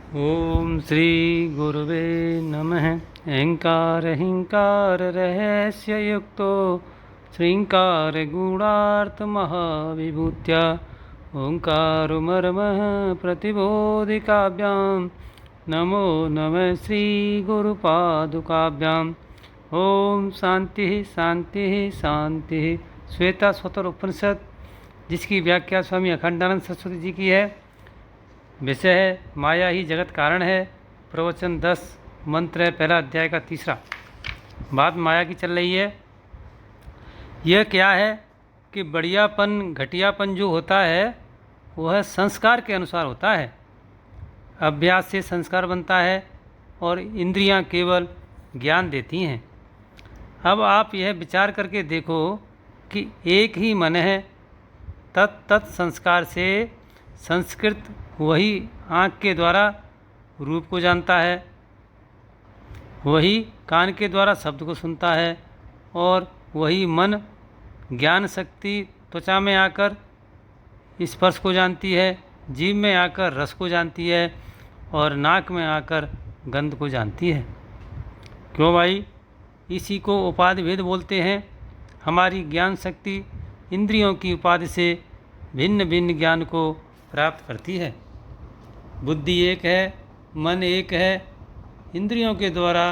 ओम श्री गुरुवे नमः। अहंकार हिंकार रहस्य युक्तो श्रृंकार गुणार्थ महाविभूत्या ओंकारो मर्मः प्रतिबोधिकाभ्यां नमो नमः श्री गुरुपादुकाभ्याम। ओम शांति शांति शांति। श्वेता स्वतर उपनिषद, जिसकी व्याख्या स्वामी अखंडानंद सरस्वती जी की है। विषय है माया ही जगत कारण है। प्रवचन 10 मंत्र है, पहला अध्याय का तीसरा। बात माया की चल रही है। यह क्या है कि बढ़ियापन घटियापन जो होता है वह संस्कार के अनुसार होता है। अभ्यास से संस्कार बनता है और इंद्रियां केवल ज्ञान देती हैं। अब आप यह विचार करके देखो कि एक ही मन है, तत् संस्कार से संस्कृत वही आँख के द्वारा रूप को जानता है, वही कान के द्वारा शब्द को सुनता है, और वही मन ज्ञान शक्ति त्वचा में आकर स्पर्श को जानती है, जीभ में आकर रस को जानती है और नाक में आकर गंध को जानती है। क्यों भाई? इसी को उपाधि भेद बोलते हैं। हमारी ज्ञान शक्ति इंद्रियों की उपाधि से भिन्न भिन्न ज्ञान को प्राप्त करती है। बुद्धि एक है, मन एक है, इंद्रियों के द्वारा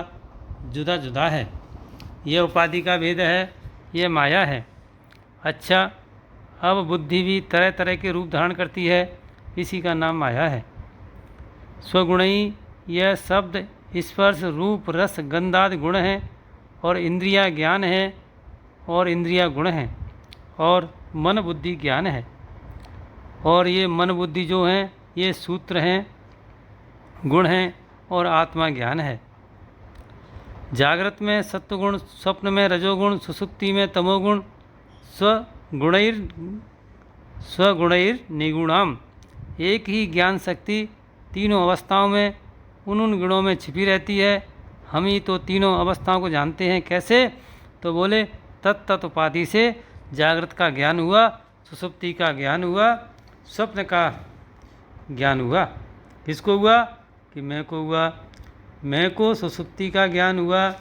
जुदा जुदा है। यह उपाधि का भेद है, यह माया है। अच्छा, अब बुद्धि भी तरह तरह के रूप धारण करती है, इसी का नाम माया है। स्वगुणी यह शब्द स्पर्श रूप रस गंधादि गुण हैं, और इंद्रियां ज्ञान है और इंद्रियां गुण हैं, और मन बुद्धि ज्ञान है। और ये मन बुद्धि जो हैं ये सूत्र हैं, गुण हैं, और आत्मा ज्ञान है। जागृत में सत्वगुण, स्वप्न में रजोगुण, सुसुप्ति में तमोगुण, स्वगुणैर निगुणाम। एक ही ज्ञान शक्ति तीनों अवस्थाओं में उन गुणों में छिपी रहती है। हम ही तो तीनों अवस्थाओं को जानते हैं। कैसे? तो बोले तत्त उपाधि से जागृत का ज्ञान हुआ, सुसुप्ति का ज्ञान हुआ, स्वप्न का ज्ञान हुआ। किसको हुआ? कि मैं को हुआ। मैं को सुसुप्ति का ज्ञान हुआ,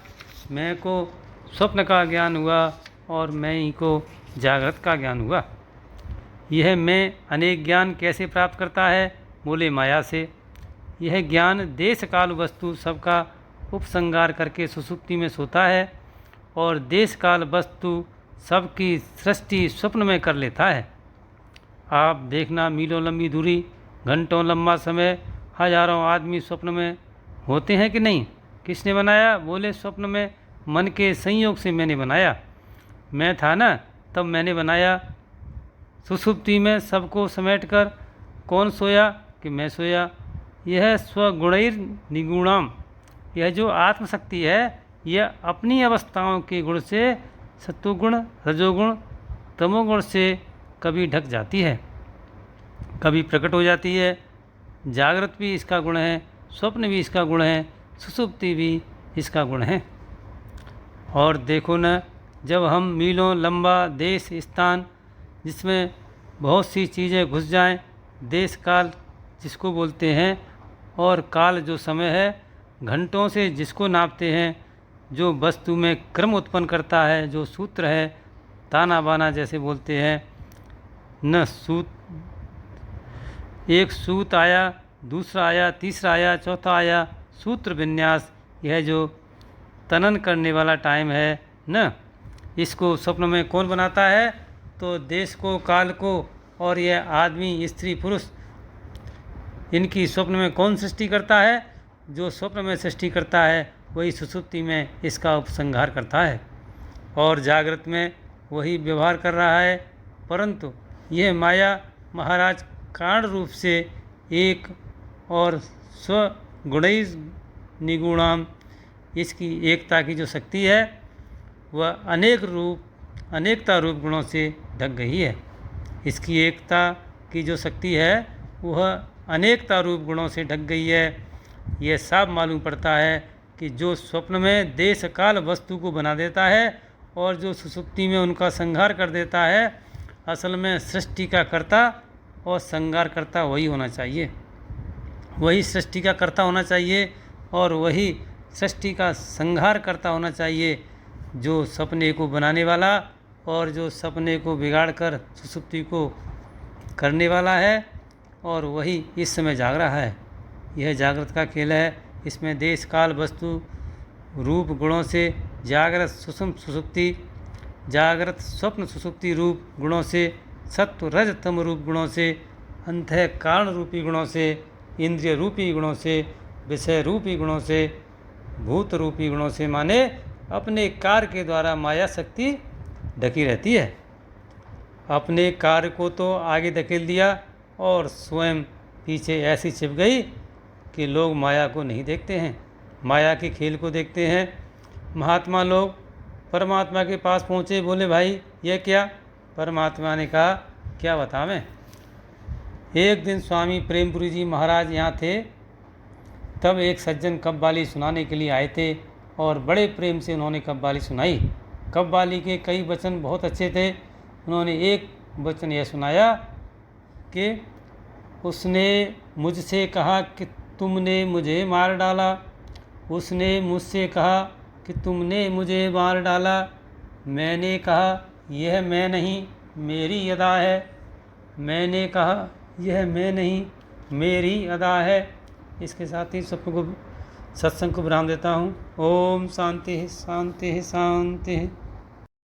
मैं को स्वप्न का ज्ञान हुआ, और मैं ही को जागृत का ज्ञान हुआ। यह मैं अनेक ज्ञान कैसे प्राप्त करता है? बोले माया से। यह ज्ञान देश काल वस्तु सबका उपसंहार करके सुसुप्ति में सोता है, और देश काल वस्तु सबकी सृष्टि स्वप्न में कर लेता है। आप देखना, मीलों लंबी दूरी, घंटों लंबा समय, हजारों आदमी स्वप्न में होते हैं कि नहीं? किसने बनाया? बोले स्वप्न में मन के संयोग से मैंने बनाया। मैं था ना, तब मैंने बनाया। सुसुप्ति में सबको समेट कर कौन सोया? कि मैं सोया। यह स्वगुणैर निगुणाम, यह जो आत्मशक्ति है यह अपनी अवस्थाओं के गुण से सत्वगुण, रजोगुण, तमोगुण से कभी ढक जाती है, कभी प्रकट हो जाती है। जागृत भी इसका गुण है, स्वप्न भी इसका गुण है, सुसुप्ति भी इसका गुण है। और देखो न, जब हम मीलों लंबा देश स्थान जिसमें बहुत सी चीज़ें घुस जाएं, देश काल जिसको बोलते हैं, और काल जो समय है, घंटों से जिसको नापते हैं, जो वस्तु में क्रम उत्पन्न करता है, जो सूत्र है, ताना बाना जैसे बोलते हैं न। एक सूत आया, दूसरा आया, तीसरा आया, चौथा आया, सूत्र विन्यास। यह जो तनन करने वाला टाइम है न, इसको स्वप्न में कौन बनाता है? तो देश को, काल को, और यह आदमी, स्त्री, पुरुष, इनकी स्वप्न में कौन सृष्टि करता है? जो स्वप्न में सृष्टि करता है वही सुसुप्ति में इसका उपसंहार करता है, और जागृत में वही व्यवहार कर रहा है। परंतु यह माया महाराज कारण रूप से एक और स्वगुणैर निगुणाम, इसकी एकता की जो शक्ति है वह अनेकता रूप गुणों से ढक गई है। इसकी एकता की जो शक्ति है वह अनेकता रूप गुणों से ढक गई है। यह साफ मालूम पड़ता है कि जो स्वप्न में देश काल वस्तु को बना देता है और जो सुसुप्ति में उनका संहार कर देता है, असल में सृष्टि का कर्ता और संहार करता वही होना चाहिए। वही सृष्टि का कर्ता होना चाहिए और वही सृष्टि का संहार करता होना चाहिए, जो सपने को बनाने वाला और जो सपने को बिगाड़ कर सुसुप्ति को करने वाला है, और वही इस समय जाग रहा है। यह जागृत का खेल है। इसमें देश काल वस्तु रूप गुणों से जागृत सुसुप्ति, जागृत स्वप्न सुसुप्ति रूप गुणों से, सत्व रज तम रूप गुणों से, अंतः कारण रूपी गुणों से, इंद्रिय रूपी गुणों से, विषय रूपी गुणों से, भूत रूपी गुणों से, माने अपने कार्य के द्वारा माया शक्ति ढकी रहती है। अपने कार्य को तो आगे धकेल दिया और स्वयं पीछे ऐसी छिप गई कि लोग माया को नहीं देखते हैं, माया के खेल को देखते हैं। महात्मा लोग परमात्मा के पास पहुँचे, बोले भाई यह क्या? परमात्मा ने कहा क्या बता मैं। एक दिन स्वामी प्रेमपुरी जी महाराज यहाँ थे, तब एक सज्जन कव्वाली सुनाने के लिए आए थे और बड़े प्रेम से उन्होंने कव्वाली सुनाई। कव्वाली के कई वचन बहुत अच्छे थे। उन्होंने एक वचन यह सुनाया कि उसने मुझसे कहा कि तुमने मुझे मार डाला, उसने मुझसे कहा कि तुमने मुझे मार डाला, मैंने कहा यह मैं नहीं मेरी अदा है, मैंने कहा यह मैं नहीं मेरी अदा है। इसके साथ ही सबको सत्संग को विराम देता हूँ। ओम शांति शांति शांति।